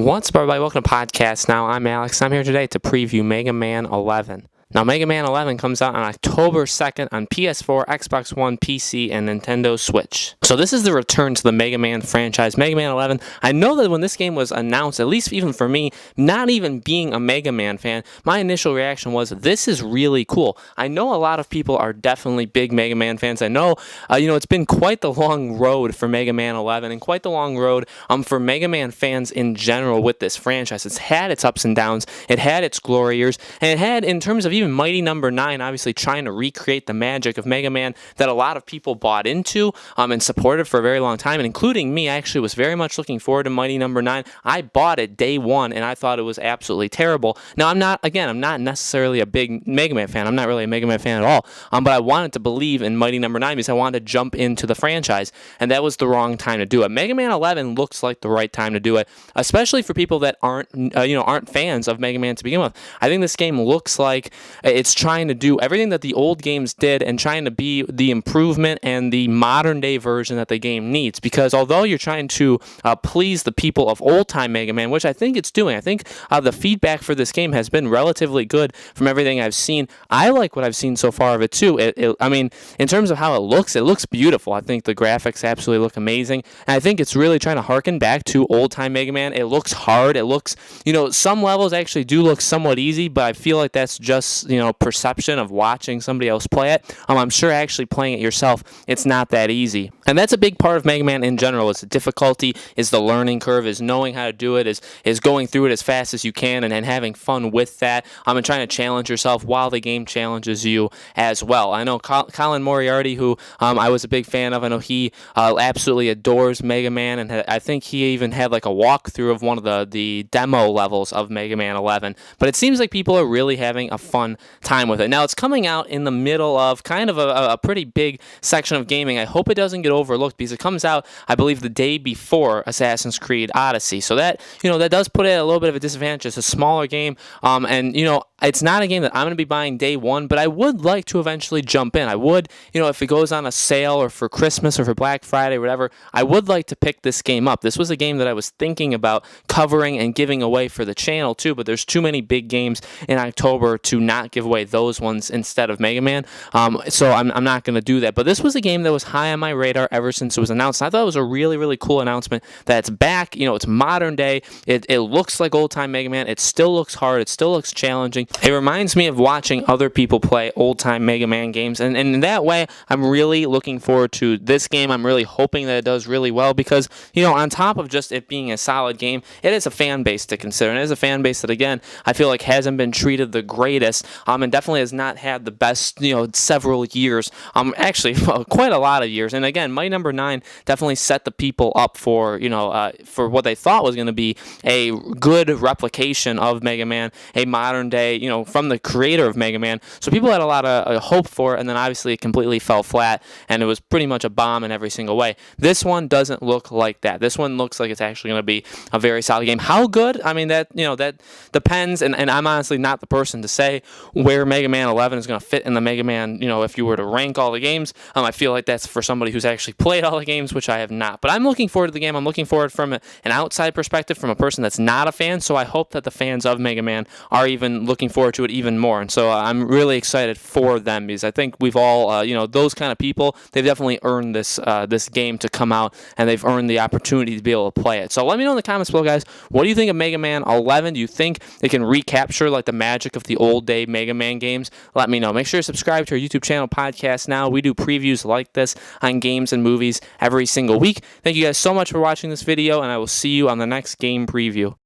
What's up, everybody? Welcome to Podcast Now. I'm Alex. I'm here today to preview Mega Man 11. Now, Mega Man 11 comes out on October 2nd on PS4, Xbox One, PC, and Nintendo Switch. So this is the return to the Mega Man franchise, Mega Man 11. I know that when this game was announced, at least even for me, not even being a Mega Man fan, my initial reaction was, this is really cool. I know a lot of people are definitely big Mega Man fans. I know, it's been quite the long road for Mega Man 11 and quite the long road for Mega Man fans in general with this franchise. It's had its ups and downs. It had its glory years, and it had, in terms of even Mighty Number 9, obviously trying to recreate the magic of Mega Man that a lot of people bought into and supported for a very long time, and including me. I actually was very much looking forward to Mighty Number 9. I bought it day one, and I thought it was absolutely terrible. Now, I'm not necessarily a big Mega Man fan. I'm not really a Mega Man fan at all, but I wanted to believe in Mighty Number 9 because I wanted to jump into the franchise, and that was the wrong time to do it. Mega Man 11 looks like the right time to do it, especially for people that aren't fans of Mega Man to begin with. I think this game looks like it's trying to do everything that the old games did and trying to be the improvement and the modern day version that the game needs. Because although you're trying to please the people of old time Mega Man, which I think it's doing, I think the feedback for this game has been relatively good from everything I've seen. I like what I've seen so far of it too. In terms of how it looks beautiful. I think the graphics absolutely look amazing, and I think it's really trying to harken back to old time Mega Man. It looks hard. It looks, some levels actually do look somewhat easy, but I feel like that's just perception of watching somebody else play it. I'm sure actually playing it yourself, it's not that easy. And that's a big part of Mega Man in general, is the difficulty, is the learning curve, is knowing how to do it, is going through it as fast as you can and having fun with that, and trying to challenge yourself while the game challenges you as well. I know Colin Moriarty, who I was a big fan of, I know he absolutely adores Mega Man, and I think he even had like a walkthrough of one of the demo levels of Mega Man 11. But it seems like people are really having a fun time with it. Now, it's coming out in the middle of kind of a pretty big section of gaming. I hope it doesn't get overlooked because it comes out, I believe, the day before Assassin's Creed Odyssey. So that, that does put it at a little bit of a disadvantage. It's a smaller game, and it's not a game that I'm going to be buying day one, but I would like to eventually jump in. I would, if it goes on a sale or for Christmas or for Black Friday or whatever, I would like to pick this game up. This was a game that I was thinking about covering and giving away for the channel too, but there's too many big games in October to not give away those ones instead of Mega Man. So I'm not going to do that. But this was a game that was high on my radar ever since it was announced. And I thought it was a really, really cool announcement that it's back. It's modern day. It looks like old time Mega Man. It still looks hard. It still looks challenging. It reminds me of watching other people play old time Mega Man games. And in that way, I'm really looking forward to this game. I'm really hoping that it does really well because, on top of just it being a solid game, it is a fan base to consider. And it is a fan base that, again, I feel like hasn't been treated the greatest, and definitely has not had the best, several years, actually quite a lot of years. And again, Mighty Number 9 definitely set the people up for, for what they thought was going to be a good replication of Mega Man, a modern day, from the creator of Mega Man. So people had a lot of hope for it, and then obviously it completely fell flat, and it was pretty much a bomb in every single way. This one doesn't look like that. This one looks like it's actually going to be a very solid game. How good? That depends, and I'm honestly not the person to say where Mega Man 11 is going to fit in the Mega Man, if you were to rank all the games. I feel like that's for somebody who's actually played all the games, which I have not. But I'm looking forward to the game. I'm looking forward from an outside perspective, from a person that's not a fan, so I hope that the fans of Mega Man are even looking forward to it even more. And so I'm really excited for them because I think we've all, those kind of people, they've definitely earned this game to come out, and they've earned the opportunity to be able to play it. So let me know in the comments below, guys, what do you think of Mega Man 11? Do you think it can recapture like the magic of the old day Mega Man games? Let me know. Make sure to subscribe to our YouTube channel, Podcast Now. We do previews like this on games and movies every single week. Thank you guys so much for watching this video, and I will see you on the next game preview.